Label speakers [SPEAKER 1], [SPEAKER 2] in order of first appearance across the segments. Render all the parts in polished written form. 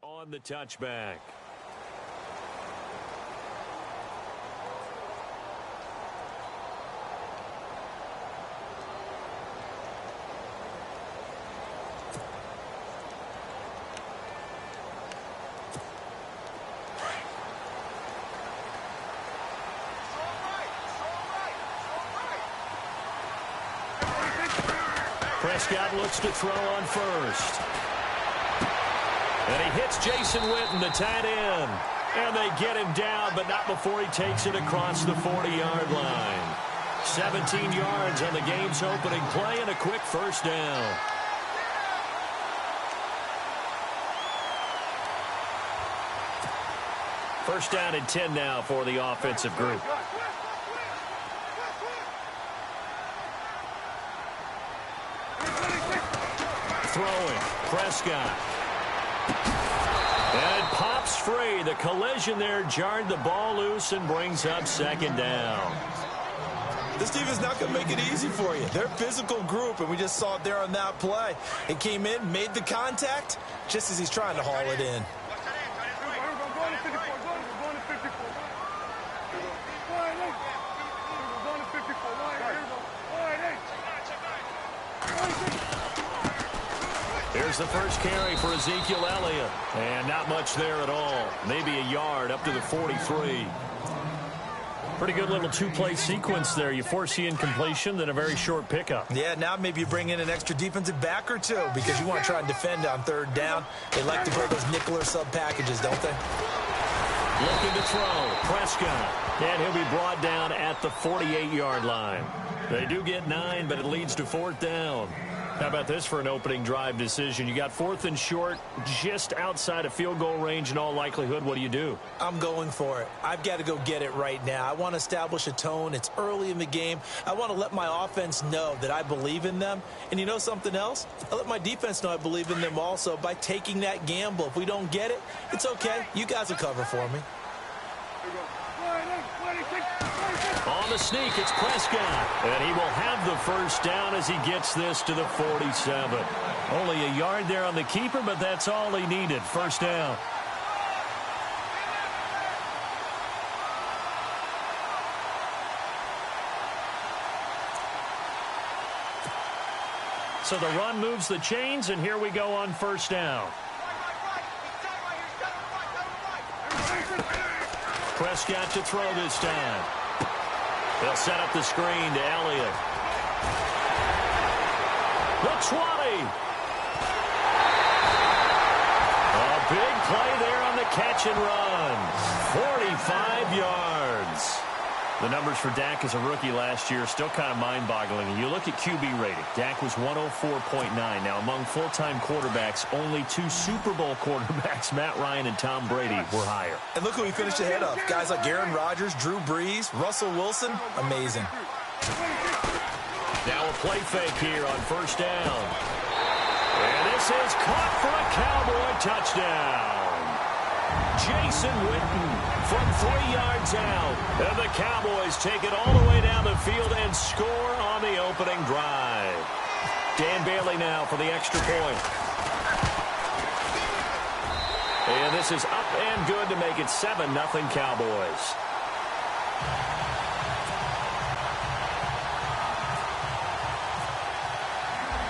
[SPEAKER 1] On the touchback. Prescott looks to throw on first. And he hits Jason Witten, the tight end. And they get him down, but not before he takes it across the 40-yard line. 17 yards on the game's opening play and a quick first down. First down and 10 now for the offensive group. Throwing, Prescott. And it pops free. The collision there jarred the ball loose and brings up second down.
[SPEAKER 2] This defense not going to make it easy for you. They're a physical group, and we just saw it there on that play. It came in, made the contact, just as he's trying to haul it in.
[SPEAKER 1] Here's the first carry for Ezekiel Elliott. And not much there at all. Maybe a yard up to the 43. Pretty good little two-play sequence there. You force the incompletion, then a very short pickup.
[SPEAKER 2] Yeah, now maybe you bring in an extra defensive back or two because you want to try and defend on third down. They like to play those nickel or sub packages, don't they?
[SPEAKER 1] Looking to throw. Prescott. And he'll be brought down at the 48-yard line. They do get 9, but it leads to fourth down. How about this for an opening drive decision? You got fourth and short, just outside of field goal range in all likelihood. What do you do?
[SPEAKER 2] I'm going for it. I've got to go get it right now. I want to establish a tone. It's early in the game. I want to let my offense know that I believe in them. And you know something else? I let my defense know I believe in them also by taking that gamble. If we don't get it, it's okay. You guys will cover for me.
[SPEAKER 1] On the sneak, it's Prescott. And he will have the first down as he gets this to the 47. Only a yard there on the keeper, but that's all he needed. First down. So the run moves the chains, and here we go on first down. Prescott to throw this time. They'll set up the screen to Elliott. The 20. A big play there on the catch and run. 45 yards. The numbers for Dak as a rookie last year are still kind of mind-boggling. And you look at QB rating. Dak was 104.9. Now, among full-time quarterbacks, only 2 Super Bowl quarterbacks, Matt Ryan and Tom Brady, were higher.
[SPEAKER 2] And look who he finished ahead of. Guys like Aaron Rodgers, Drew Brees, Russell Wilson. Amazing.
[SPEAKER 1] Now a play fake here on first down. And this is caught for a Cowboy touchdown. Jason Witten from 3 yards out. And the Cowboys take it all the way down the field and score on the opening drive. Dan Bailey now for the extra point. And this is up and good to make it 7-0 Cowboys.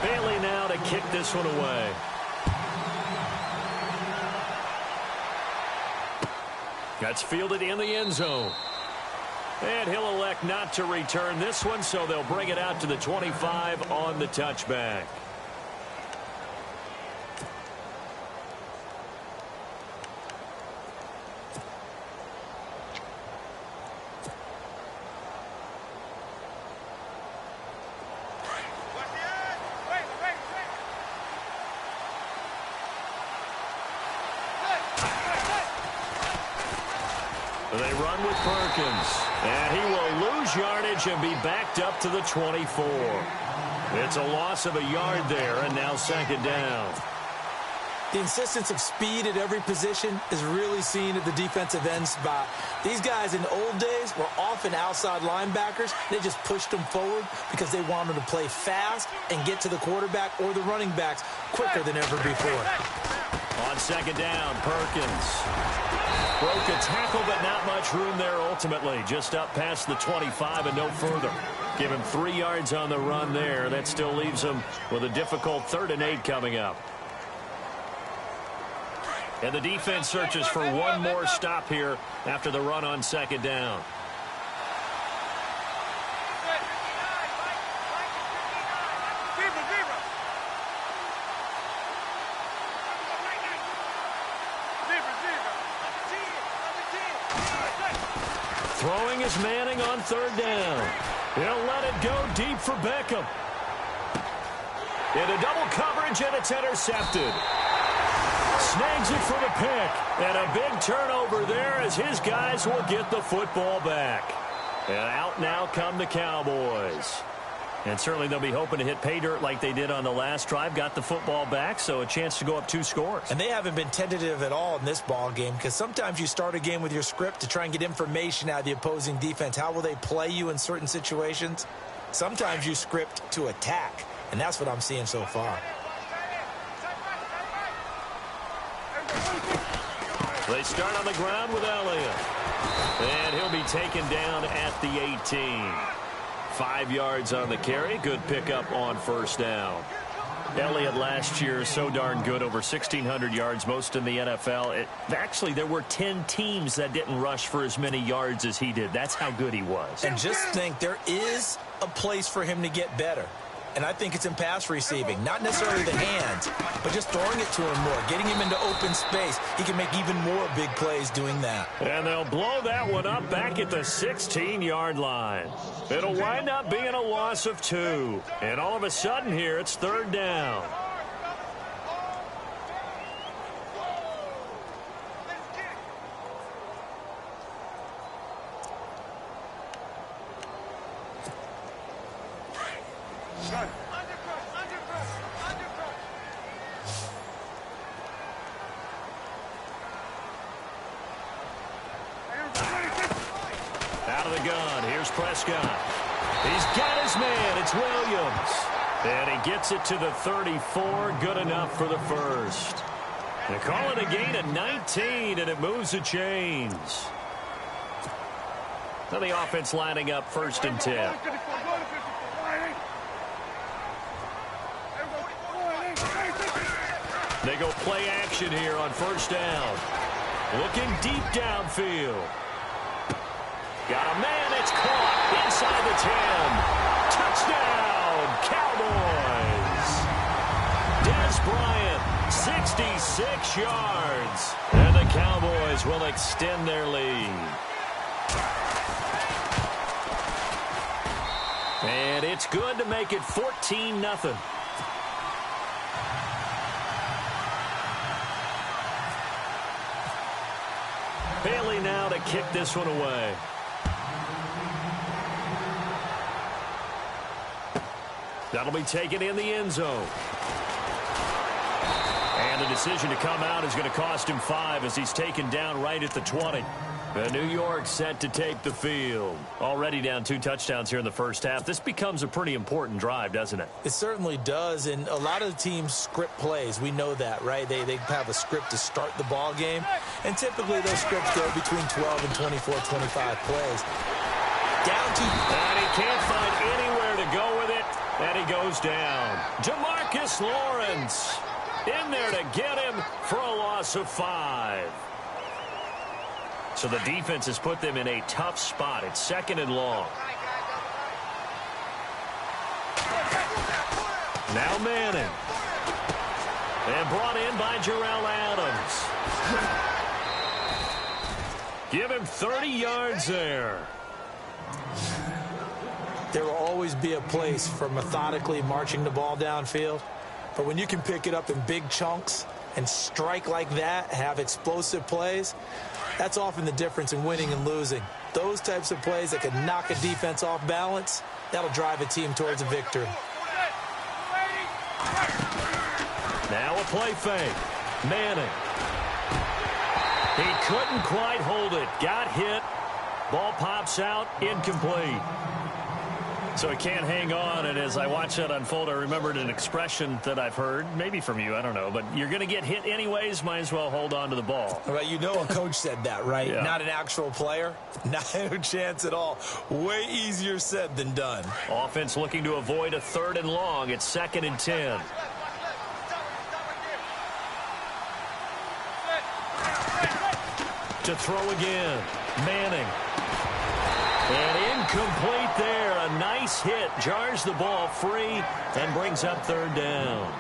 [SPEAKER 1] Bailey now to kick this one away. That's fielded in the end zone. And he'll elect not to return this one, so they'll bring it out to the 25 on the touchback. They run with Perkins, and he will lose yardage and be backed up to the 24. It's a loss of a yard there, and now second down.
[SPEAKER 2] The insistence of speed at every position is really seen at the defensive end spot. These guys in the old days were often outside linebackers. They just pushed them forward because they wanted to play fast and get to the quarterback or the running backs quicker than ever before.
[SPEAKER 1] On second down, Perkins. Broke a tackle, but not much room there ultimately. Just up past the 25 and no further. Give him 3 yards on the run there. That still leaves him with a difficult 3rd and 8 coming up. And the defense searches for one more stop here after the run on second down. Throwing is Manning on 3rd down. He'll let it go deep for Beckham. Into double coverage, and it's intercepted. Snags it for the pick. And a big turnover there as his guys will get the football back. And out now come the Cowboys. And certainly they'll be hoping to hit pay dirt like they did on the last drive. Got the football back, so a chance to go up 2 scores.
[SPEAKER 2] And they haven't been tentative at all in this ball game, because sometimes you start a game with your script to try and get information out of the opposing defense. How will they play you in certain situations? Sometimes you script to attack, and that's what I'm seeing so far.
[SPEAKER 1] They start on the ground with Elliott. And he'll be taken down at the 18. 5 yards on the carry. Good pickup on 1st down. Elliott last year so darn good, over 1,600 yards, most in the NFL. Actually, there were 10 teams that didn't rush for as many yards as he did. That's how good he was.
[SPEAKER 2] And just think, there is a place for him to get better. And I think it's in pass receiving. Not necessarily the hands, but just throwing it to him more, getting him into open space. He can make even more big plays doing that.
[SPEAKER 1] And they'll blow that one up back at the 16-yard line. It'll wind up being a loss of 2. And all of a sudden here, it's 3rd down. Out of the gun, here's Prescott. He's got his man, it's Williams. And he gets it to the 34, good enough for the 1st. They call it a gain of 19, and it moves the chains. Now the offense lining up 1st and 10. They go play action here on 1st down. Looking deep downfield. Got a man, it's caught inside the 10. Touchdown, Cowboys. Des Bryant, 66 yards. And the Cowboys will extend their lead. And it's good to make it 14-0. Bailey now to kick this one away. That'll be taken in the end zone. And the decision to come out is going to cost him 5 as he's taken down right at the 20. New York set to take the field. Already down 2 touchdowns here in the first half. This becomes a pretty important drive, doesn't it?
[SPEAKER 2] It certainly does, and a lot of the teams script plays. We know that, right? They have a script to start the ball game, and typically those scripts go between 12 and 24, 25 plays. Down to...
[SPEAKER 1] And he can't find anywhere to go with it, and he goes down. Jamarcus Lawrence in there to get him for a loss of 5. So the defense has put them in a tough spot. It's 2nd and long. Now Manning. And brought in by Jarrell Adams. Give him 30 yards there.
[SPEAKER 2] There will always be a place for methodically marching the ball downfield. But when you can pick it up in big chunks and strike like that, have explosive plays, that's often the difference in winning and losing. Those types of plays that can knock a defense off balance, that'll drive a team towards a victory.
[SPEAKER 1] Now a play fake. Manning. He couldn't quite hold it. Got hit. Ball pops out. Incomplete. So he can't hang on, and as I watch that unfold, I remembered an expression that I've heard, maybe from you, I don't know, but you're going to get hit anyways, might as well hold on to the ball.
[SPEAKER 2] Well, you know a coach said that, right?
[SPEAKER 1] Yeah.
[SPEAKER 2] Not an actual player. Not a chance at all. Way easier said than done.
[SPEAKER 1] Offense looking to avoid a 3rd and long. It's 2nd and 10. To throw again. Manning. And incomplete there. A nice hit. Jars the ball free and brings up 3rd down.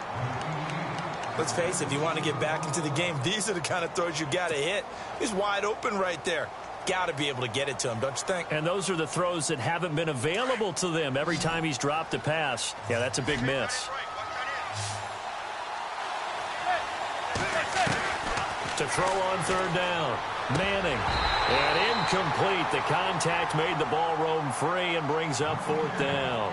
[SPEAKER 2] Let's face it, if you want to get back into the game, these are the kind of throws you got to hit. He's wide open right there. Got to be able to get it to him, don't you think?
[SPEAKER 1] And those are the throws that haven't been available to them every time he's dropped a pass. Yeah, that's a big miss. To throw on 3rd down. Manning. And incomplete. The contact made the ball roam free and brings up 4th down.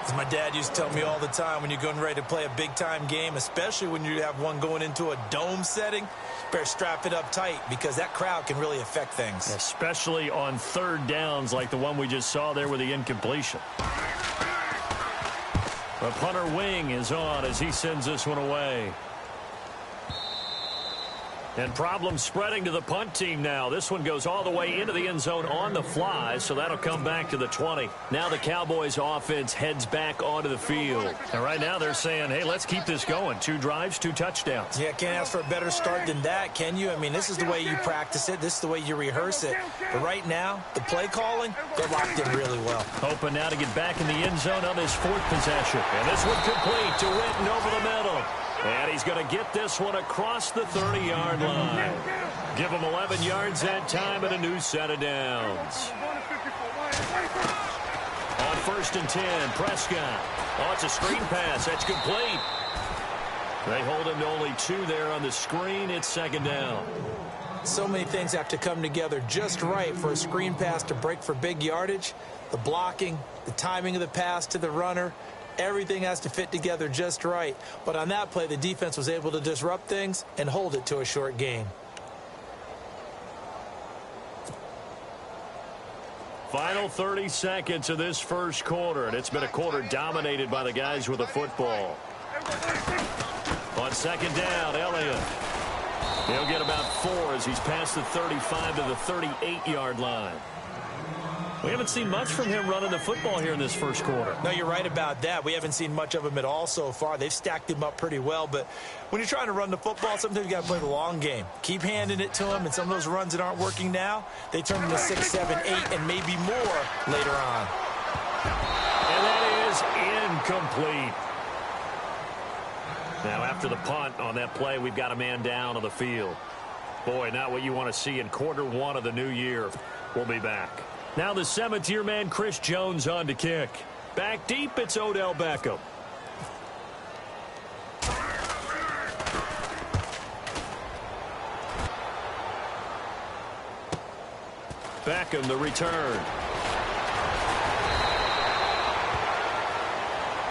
[SPEAKER 2] As my dad used to tell me all the time, when you're getting ready to play a big-time game, especially when you have one going into a dome setting, better strap it up tight because that crowd can really affect things.
[SPEAKER 1] Especially on 3rd downs like the one we just saw there with the incompletion. The punter wing is on as he sends this one away. And problems spreading to the punt team now. This one goes all the way into the end zone on the fly, so that'll come back to the 20. Now the Cowboys offense heads back onto the field. And right now they're saying, hey, let's keep this going. 2 drives, 2 touchdowns.
[SPEAKER 2] Yeah, can't ask for a better start than that, can you? I mean, this is the way you practice it. This is the way you rehearse it. But right now, the play calling, they're locked in really well.
[SPEAKER 1] Hoping now to get back in the end zone on his 4th possession. And this one complete to Witten over the middle. And he's going to get this one across the 30-yard line. Give him 11 yards that time and a new set of downs. On 1st and 10, Prescott. Oh, it's a screen pass. That's complete. They hold him to only 2 there on the screen. It's 2nd down.
[SPEAKER 2] So many things have to come together just right for a screen pass to break for big yardage. The blocking, the timing of the pass to the runner, everything has to fit together just right. But on that play, the defense was able to disrupt things and hold it to a short gain.
[SPEAKER 1] Final 30 seconds of this first quarter, and it's been a quarter dominated by the guys with the football. On 2nd down, Elliott. He'll get about 4 as he's past the 35 to the 38-yard line. We haven't seen much from him running the football here in this first quarter.
[SPEAKER 2] No, you're right about that. We haven't seen much of him at all so far. They've stacked him up pretty well, but when you're trying to run the football, sometimes you got to play the long game. Keep handing it to him, and some of those runs that aren't working now, they turn into 6, 7, 8, and maybe more later on.
[SPEAKER 1] And that is incomplete. Now, after the punt on that play, we've got a man down on the field. Boy, not what you want to see in quarter 1 of the new year. We'll be back. Now the 7th-year man, Chris Jones, on to kick. Back deep, it's Odell Beckham. Beckham, the return.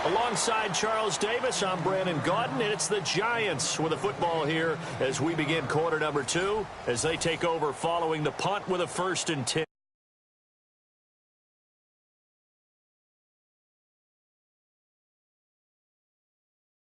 [SPEAKER 1] Alongside Charles Davis, I'm Brandon Gaudin, and it's the Giants with a football here as we begin quarter number 2 as they take over following the punt with a 1st and 10.